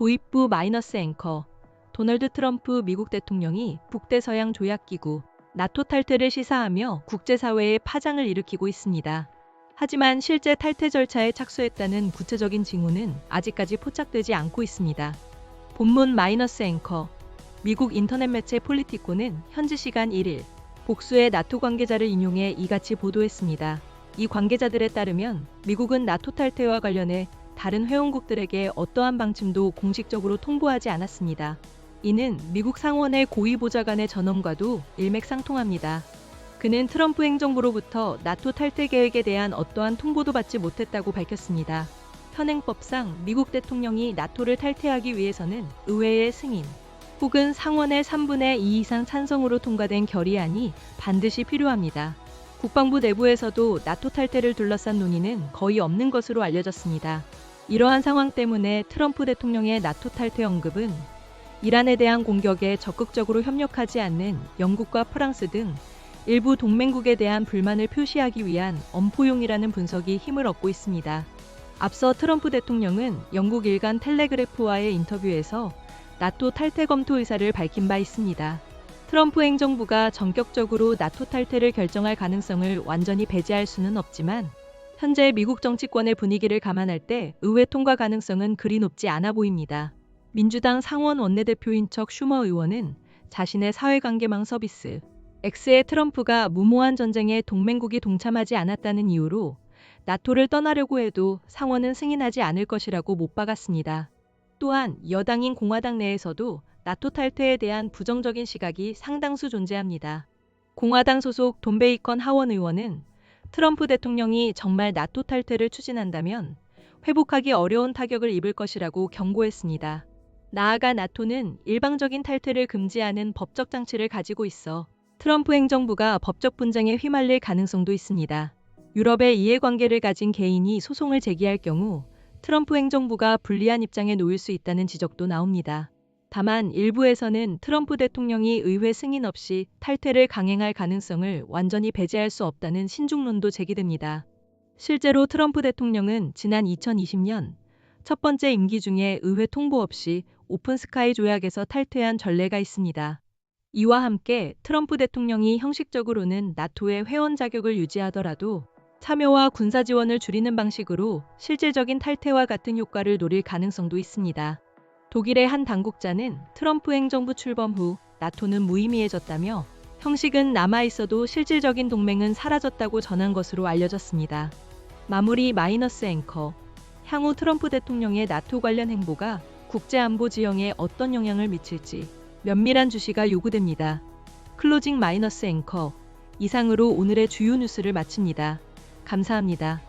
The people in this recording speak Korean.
도입부 마이너스 앵커. 도널드 트럼프 미국 대통령이 북대서양 조약기구 나토 탈퇴를 시사하며 국제사회에 파장을 일으키고 있습니다. 하지만 실제 탈퇴 절차에 착수했다는 구체적인 징후는 아직까지 포착되지 않고 있습니다. 본문 마이너스 앵커. 미국 인터넷 매체 폴리티코는 현지 시간 1일 복수의 나토 관계자를 인용해 이같이 보도했습니다. 이 관계자들에 따르면 미국은 나토 탈퇴와 관련해 다른 회원국들에게 어떠한 방침도 공식적으로 통보하지 않았습니다. 이는 미국 상원의 고위 보좌관의 전언과도 일맥상통합니다. 그는 트럼프 행정부로부터 나토 탈퇴 계획에 대한 어떠한 통보도 받지 못했다고 밝혔습니다. 현행법상 미국 대통령이 나토를 탈퇴하기 위해서는 의회의 승인 혹은 상원의 3분의 2 이상 찬성으로 통과된 결의안이 반드시 필요합니다. 국방부 내부에서도 나토 탈퇴를 둘러싼 논의는 거의 없는 것으로 알려졌습니다. 이러한 상황 때문에 트럼프 대통령의 나토 탈퇴 언급은 이란에 대한 공격에 적극적으로 협력하지 않는 영국과 프랑스 등 일부 동맹국에 대한 불만을 표시하기 위한 엄포용이라는 분석이 힘을 얻고 있습니다. 앞서 트럼프 대통령은 영국 일간 텔레그래프와의 인터뷰에서 나토 탈퇴 검토 의사를 밝힌 바 있습니다. 트럼프 행정부가 전격적으로 나토 탈퇴를 결정할 가능성을 완전히 배제할 수는 없지만 현재 미국 정치권의 분위기를 감안할 때 의회 통과 가능성은 그리 높지 않아 보입니다. 민주당 상원 원내대표인 척 슈머 의원은 자신의 사회관계망 서비스 X에 트럼프가 무모한 전쟁에 동맹국이 동참하지 않았다는 이유로 나토를 떠나려고 해도 상원은 승인하지 않을 것이라고 못 박았습니다. 또한 여당인 공화당 내에서도 나토 탈퇴에 대한 부정적인 시각이 상당수 존재합니다. 공화당 소속 돈 베이컨 하원 의원은 트럼프 대통령이 정말 나토 탈퇴를 추진한다면 회복하기 어려운 타격을 입을 것이라고 경고했습니다. 나아가 나토는 일방적인 탈퇴를 금지하는 법적 장치를 가지고 있어 트럼프 행정부가 법적 분쟁에 휘말릴 가능성도 있습니다. 유럽의 이해관계를 가진 개인이 소송을 제기할 경우 트럼프 행정부가 불리한 입장에 놓일 수 있다는 지적도 나옵니다. 다만 일부에서는 트럼프 대통령이 의회 승인 없이 탈퇴를 강행할 가능성을 완전히 배제할 수 없다는 신중론도 제기됩니다. 실제로 트럼프 대통령은 지난 2020년 첫 번째 임기 중에 의회 통보 없이 오픈 스카이 조약에서 탈퇴한 전례가 있습니다. 이와 함께 트럼프 대통령이 형식적으로는 나토의 회원 자격을 유지하더라도 참여와 군사 지원을 줄이는 방식으로 실질적인 탈퇴와 같은 효과를 노릴 가능성도 있습니다. 독일의 한 당국자는 트럼프 행정부 출범 후 나토는 무의미해졌다며 형식은 남아있어도 실질적인 동맹은 사라졌다고 전한 것으로 알려졌습니다. 마무리 마이너스 앵커. 향후 트럼프 대통령의 나토 관련 행보가 국제안보 지형에 어떤 영향을 미칠지 면밀한 주시가 요구됩니다. 클로징 마이너스 앵커. 이상으로 오늘의 주요 뉴스를 마칩니다. 감사합니다.